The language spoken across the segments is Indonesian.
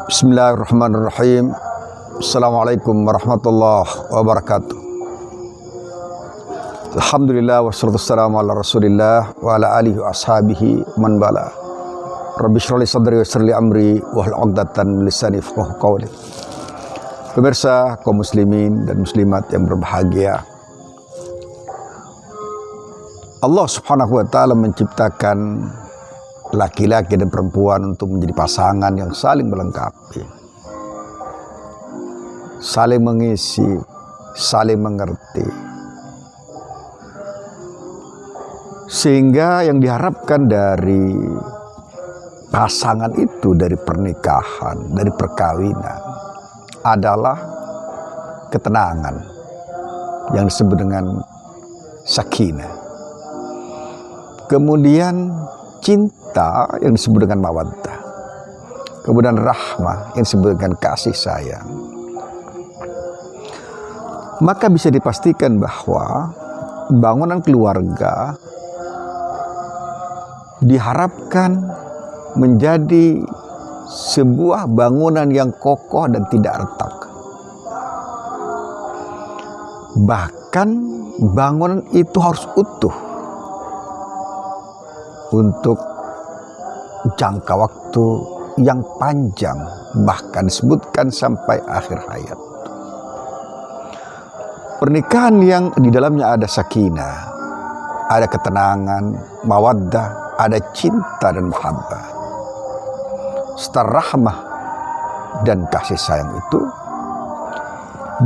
Bismillahirrahmanirrahim. Assalamualaikum warahmatullahi wabarakatuh. Alhamdulillah wassalatu wassalamu ala rasulillah wa ala alihi wa ashabihi man bala. Rabbi shrah li sadri wa yassir li amri wahlul 'uqdatam min lisani yafqahu qawli. Pemirsa kaum muslimin dan muslimat yang berbahagia, Allah Subhanahu wa taala menciptakan laki-laki dan perempuan untuk menjadi pasangan yang saling melengkapi, saling mengisi, saling mengerti. Sehingga yang diharapkan dari pasangan itu, dari pernikahan, dari perkawinan adalah ketenangan yang disebut dengan sakinah. Kemudian cinta yang disebut dengan mawaddah, kemudian rahmah yang disebut dengan kasih sayang. Maka bisa dipastikan bahwa bangunan keluarga diharapkan menjadi sebuah bangunan yang kokoh dan tidak retak. Bahkan bangunan itu harus utuh untuk jangka waktu yang panjang, bahkan disebutkan sampai akhir hayat. Pernikahan yang di dalamnya ada sakinah, ada ketenangan, mawaddah, ada cinta dan mahabbah, serta rahmah dan kasih sayang itu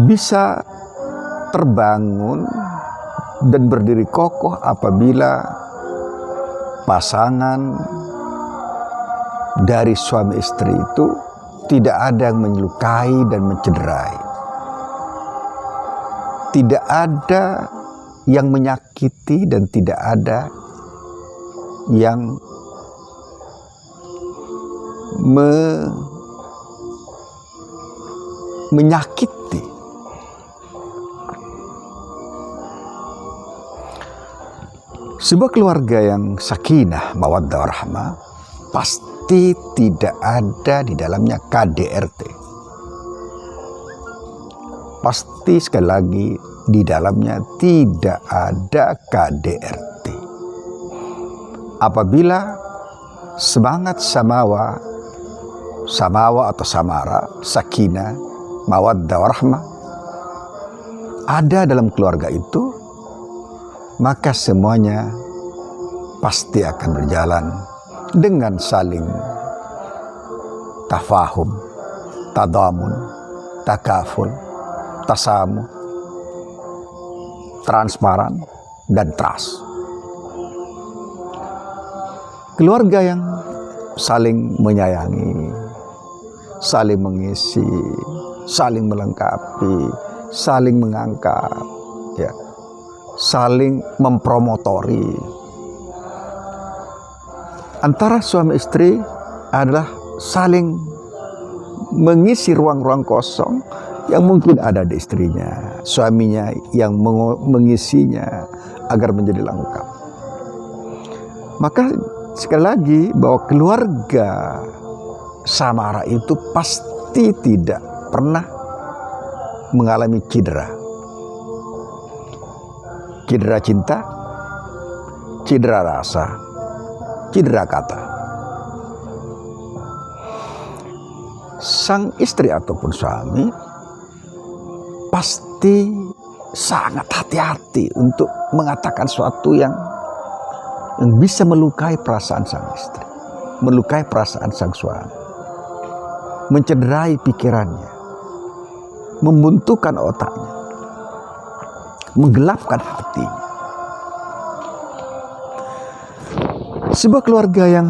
bisa terbangun dan berdiri kokoh apabila pasangan dari suami istri itu tidak ada yang menyukai dan mencederai, tidak ada yang menyakiti dan tidak ada yang menyakiti. Sebuah keluarga yang sakinah, mawaddah, warahmah pasti tidak ada di dalamnya KDRT. Pasti sekali lagi di dalamnya tidak ada KDRT. Apabila semangat samawa atau samara, sakinah, mawaddah, warahmah ada dalam keluarga itu, maka semuanya pasti akan berjalan dengan saling tafahum, tadamun, takaful, tasamuh, transparan, dan trust. Keluarga yang saling menyayangi, saling mengisi, saling melengkapi, saling mengangkat, ya, saling mempromotori. Antara suami istri adalah saling mengisi ruang-ruang kosong yang mungkin ada di istrinya, suaminya yang mengisinya agar menjadi lengkap. Maka sekali lagi bahwa keluarga samara itu pasti tidak pernah mengalami cedera. Cedera cinta, cedera rasa, cedera kata. Sang istri ataupun suami pasti sangat hati-hati untuk mengatakan sesuatu yang bisa melukai perasaan sang istri, melukai perasaan sang suami, mencederai pikirannya, membuntukan otaknya, menggelapkan hatinya. Sebuah keluarga yang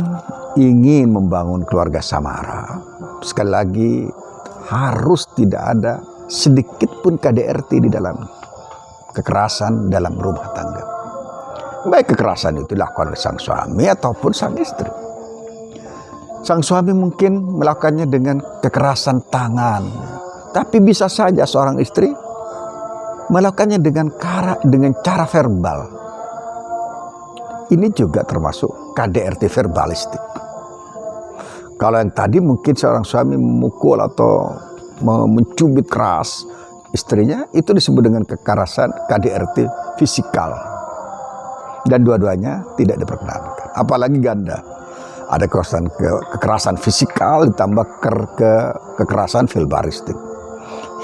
ingin membangun keluarga samara, sekali lagi harus tidak ada sedikit pun KDRT di dalam kekerasan dalam rumah tangga. Baik kekerasan itu dilakukan oleh sang suami ataupun sang istri. Sang suami mungkin melakukannya dengan kekerasan tangan, tapi bisa saja seorang istri melakukannya dengan cara verbal. Ini juga termasuk KDRT verbalistik. Kalau yang tadi mungkin seorang suami memukul atau mencubit keras istrinya, itu disebut dengan kekerasan KDRT fisikal. Dan dua-duanya tidak diperkenankan. Apalagi ganda. Ada kekerasan fisikal ditambah kekerasan verbalistik.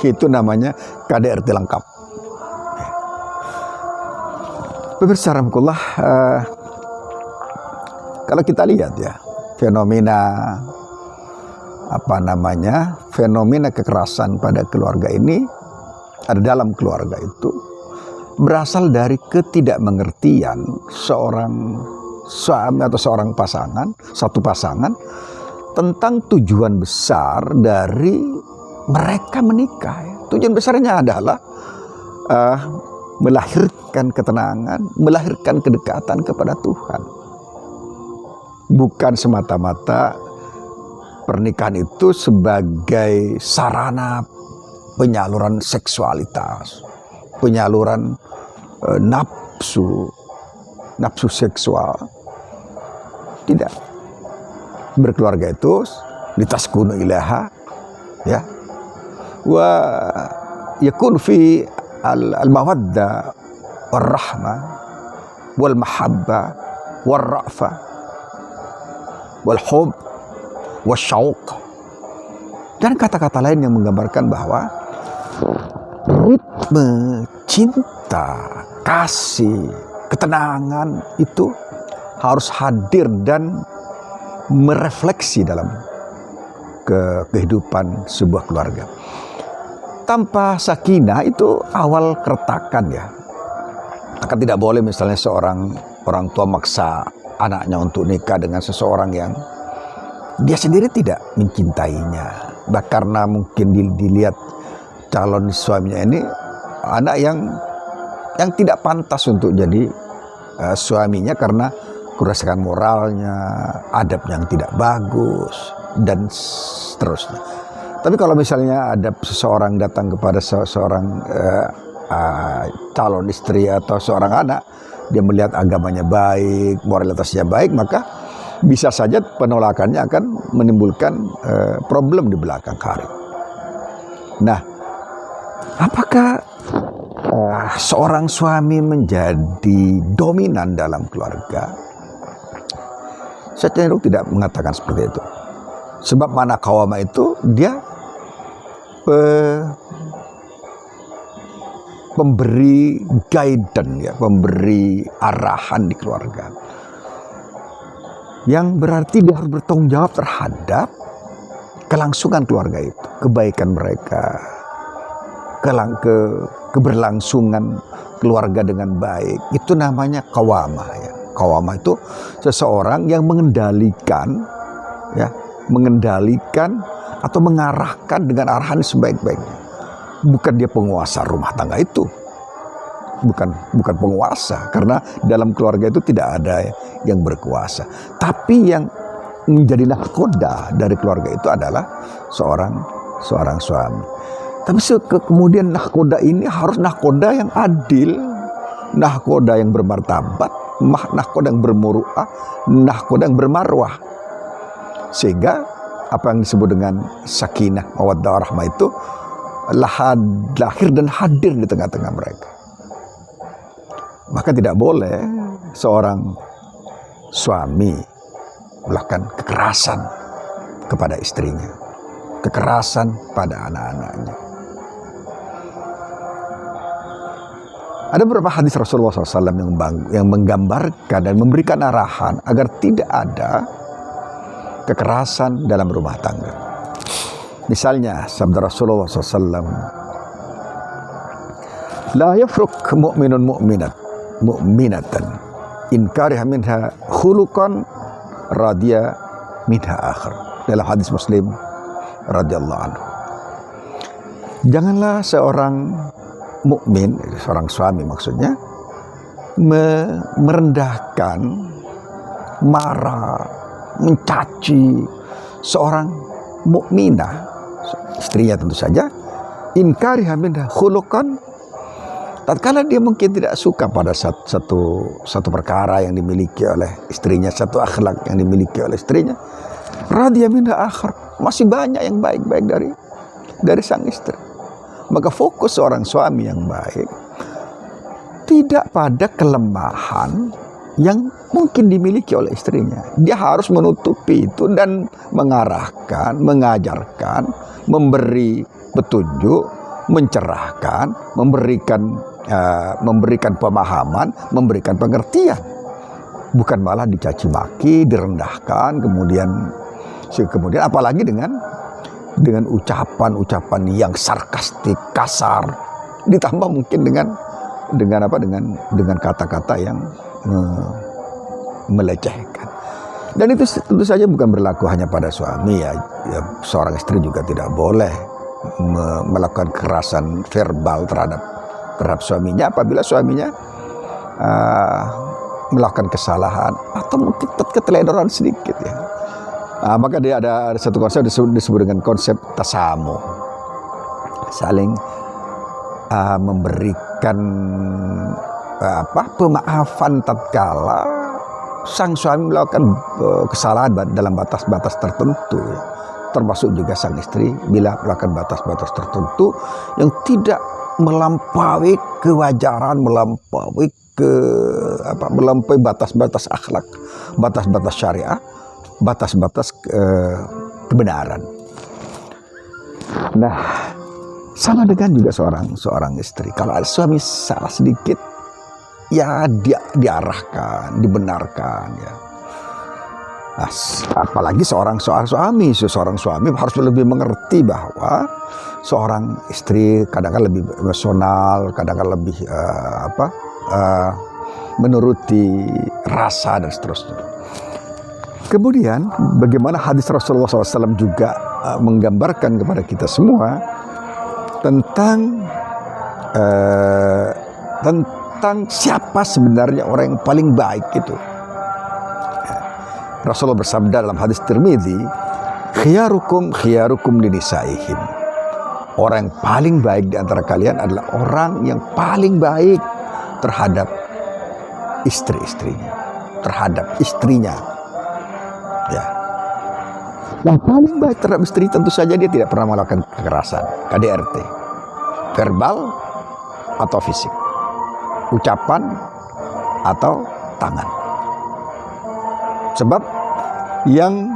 Itu namanya KDRT lengkap. Pemirsa rahmatullah, kalau kita lihat ya, fenomena kekerasan pada keluarga ini, ada dalam keluarga itu berasal dari ketidakmengertian seorang suami atau seorang pasangan, satu pasangan, tentang tujuan besar dari mereka menikah. Tujuan besarnya adalah melahirkan ketenangan, melahirkan kedekatan kepada Tuhan. Bukan semata-mata pernikahan itu sebagai sarana penyaluran seksualitas, penyaluran nafsu seksual. Tidak. Berkeluarga itu litaskunu ilaiha, ya. Wa yakun fi al-mawaddah wal-rahmah wal-mahabbah wal-ra'fah wal-hub wal-syauq, dan kata-kata lain yang menggambarkan bahwa ritme cinta, kasih, ketenangan itu harus hadir dan merefleksi dalam kehidupan sebuah keluarga. Tanpa sakinah itu awal keretakan ya. Maka tidak boleh misalnya seorang orang tua maksa anaknya untuk nikah dengan seseorang yang dia sendiri tidak mencintainya. Karena mungkin dilihat calon suaminya ini anak yang tidak pantas untuk jadi suaminya karena kerusakan moralnya, adab yang tidak bagus, dan seterusnya. Tapi kalau misalnya ada seseorang datang kepada seorang calon istri atau seorang anak, dia melihat agamanya baik, moralitasnya baik, maka bisa saja penolakannya akan menimbulkan problem di belakang hari. Nah, apakah seorang suami menjadi dominan dalam keluarga? Saya cenderung tidak mengatakan seperti itu. Sebab mana qawama itu dia pemberi guidance ya, pemberi arahan di keluarga. Yang berarti dia harus bertanggung jawab terhadap kelangsungan keluarga itu, kebaikan mereka, keberlangsungan keluarga dengan baik. Itu namanya qawamah ya. Qawamah itu seseorang yang mengendalikan atau mengarahkan dengan arahan sebaik-baiknya. Bukan dia penguasa rumah tangga itu. Bukan penguasa, karena dalam keluarga itu tidak ada yang berkuasa. Tapi yang menjadi nahkoda dari keluarga itu adalah seorang suami. Tapi kemudian nahkoda ini harus nahkoda yang adil, nahkoda yang bermartabat, nahkoda yang bermuru'ah, nahkoda yang bermarwah. Sehingga apa yang disebut dengan sakinah, mawaddah, warahmah itu lahir dan hadir di tengah-tengah mereka. Maka tidak boleh seorang suami melakukan kekerasan kepada istrinya, kekerasan pada anak-anaknya. Ada beberapa hadis Rasulullah SAW yang menggambarkan dan memberikan arahan agar tidak ada kekerasan dalam rumah tangga. Misalnya sabda Rasulullah SAW, la yafruk mu'minun mu'minatan in kariha minha khuluqan radiya minha akhar. Dalam hadis Muslim radhiyallahu anhu. Janganlah seorang mukmin, seorang suami maksudnya, merendahkan, marah, mencaci seorang mukminah, istrinya tentu saja, inkariha minha khuluqan, tatkala dia mungkin tidak suka pada satu perkara yang dimiliki oleh istrinya, satu akhlak yang dimiliki oleh istrinya, radhiya minha akhar, masih banyak yang baik-baik dari sang istri. Maka fokus seorang suami yang baik tidak pada kelemahan yang mungkin dimiliki oleh istrinya. Dia harus menutupi itu dan mengarahkan, mengajarkan, memberi petunjuk, mencerahkan, memberikan pemahaman, memberikan pengertian. Bukan malah dicaci maki, direndahkan, kemudian apalagi dengan ucapan-ucapan yang sarkastik, kasar, ditambah mungkin dengan kata-kata yang melecehkan. Dan itu tentu saja bukan berlaku hanya pada suami ya. Seorang istri juga tidak boleh melakukan kekerasan verbal terhadap suaminya apabila suaminya melakukan kesalahan atau mungkin keteledoran sedikit ya. Maka dia ada satu konsep disebut dengan konsep tasamu, saling memberikan pemaafan tatkala sang suami melakukan kesalahan dalam batas-batas tertentu ya. Termasuk juga sang istri bila melakukan batas-batas tertentu yang tidak melampaui kewajaran, melampaui batas-batas akhlak, batas-batas syariah, batas-batas kebenaran. Nah, sama dengan juga seorang istri. Kalau ada suami salah sedikit, ya diarahkan, dibenarkan ya. Nah, apalagi seorang suami harus lebih mengerti bahwa seorang istri kadang-kadang lebih emosional, kadang-kadang lebih menuruti rasa dan seterusnya. Kemudian bagaimana hadis Rasulullah SAW juga menggambarkan kepada kita semua tentang siapa sebenarnya orang yang paling baik itu. Rasulullah bersabda dalam hadis Tirmidzi, khiyarukum linisaihim. Orang yang paling baik di antara kalian adalah orang yang paling baik terhadap istri-istrinya, terhadap istrinya. Ya. Yang paling baik terhadap istri tentu saja dia tidak pernah melakukan kekerasan, KDRT, verbal atau fisik, ucapan atau tangan. Sebab yang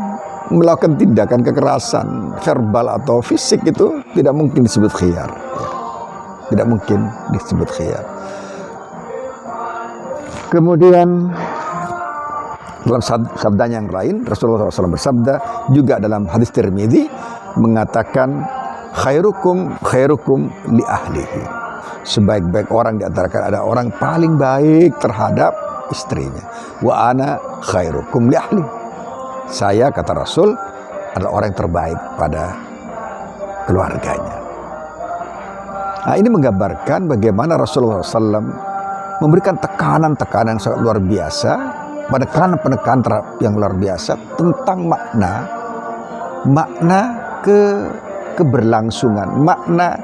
melakukan tindakan kekerasan verbal atau fisik itu tidak mungkin disebut khiyar. Ya. Tidak mungkin disebut khiyar. Kemudian dalam sabdanya yang lain, Rasulullah SAW bersabda juga dalam hadis Tirmidzi mengatakan khairukum li ahlihi. Sebaik-baik orang di antara kalian ada orang paling baik terhadap istrinya. Wa ana khairukum li ahli. Saya, kata Rasul, adalah orang yang terbaik pada keluarganya. Nah, ini menggambarkan bagaimana Rasulullah SAW memberikan tekanan-tekanan yang sangat luar biasa, penekanan yang luar biasa tentang makna keberlangsungan, makna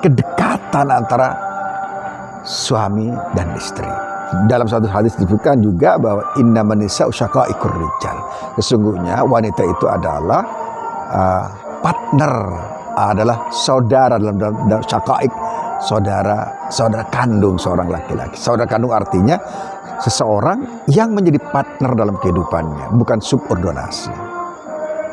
kedekatan antara suami dan istri. Dalam satu hadis disebutkan juga bahwa innaman nisa'u syaqaiqur rijal. Sesungguhnya wanita itu adalah partner, adalah saudara dalam syaqaiq, saudara kandung seorang laki-laki. Saudara kandung artinya seseorang yang menjadi partner dalam kehidupannya, bukan subordinasi.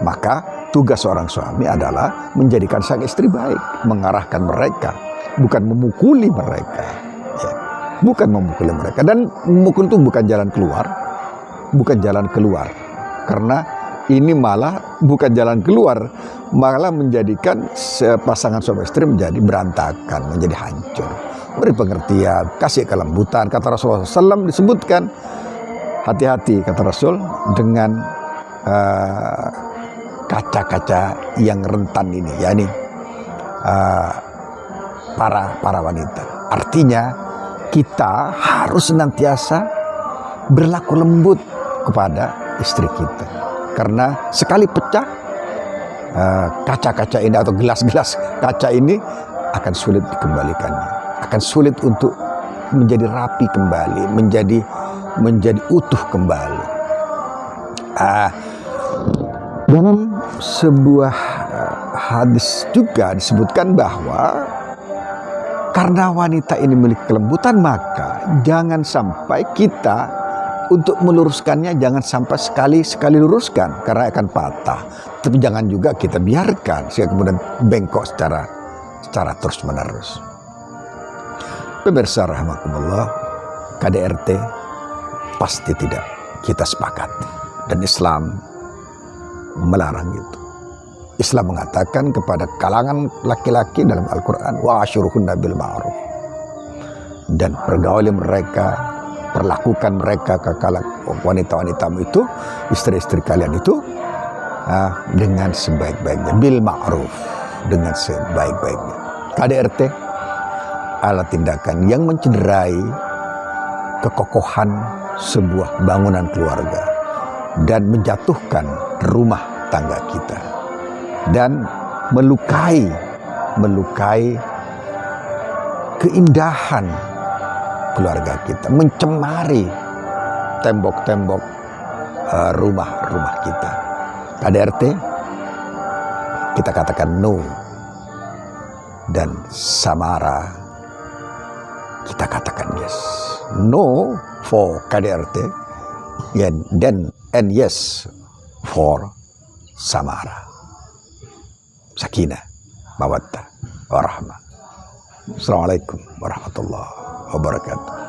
Maka tugas seorang suami adalah menjadikan sang istri baik, mengarahkan mereka, bukan memukuli mereka. Ya, bukan memukuli mereka. Dan memukul itu bukan jalan keluar. Karena ini malah bukan jalan keluar, malah menjadikan pasangan suami istri menjadi berantakan, menjadi hancur. Beri pengertian, kasih kelembutan. Kata Rasulullah SAW disebutkan, hati-hati kata Rasul dengan kaca-kaca yang rentan ini, yakni para wanita. Artinya kita harus senantiasa berlaku lembut kepada istri kita, karena sekali pecah kaca-kaca ini atau gelas-gelas kaca ini akan sulit dikembalikannya, akan sulit untuk menjadi rapi kembali, menjadi utuh kembali. Dalam sebuah hadis juga disebutkan bahwa karena wanita ini memiliki kelembutan, maka jangan sampai kita untuk meluruskannya, jangan sampai sekali luruskan karena akan patah. Tapi jangan juga kita biarkan sehingga kemudian bengkok secara terus menerus. Pemirsa rahimakumullah, KDRT pasti tidak kita sepakati, dan Islam melarang itu. Islam mengatakan kepada kalangan laki-laki dalam Al-Quran, wa asyuruhunna bil ma'ruf, dan pergauli mereka, perlakukan mereka ke wanita-wanitamu itu, istri-istri kalian itu dengan sebaik-baiknya, bil ma'ruf, dengan sebaik-baiknya. KDRT adalah tindakan yang mencederai kekokohan sebuah bangunan keluarga dan menjatuhkan rumah tangga kita, dan melukai keindahan keluarga kita, mencemari tembok-tembok rumah-rumah kita. KDRT kita katakan no, dan samara kita katakan yes. No for KDRT, and yes for samara. Sakinah, mawaddah, warahmah. Assalamualaikum warahmatullahi wabarakatuh.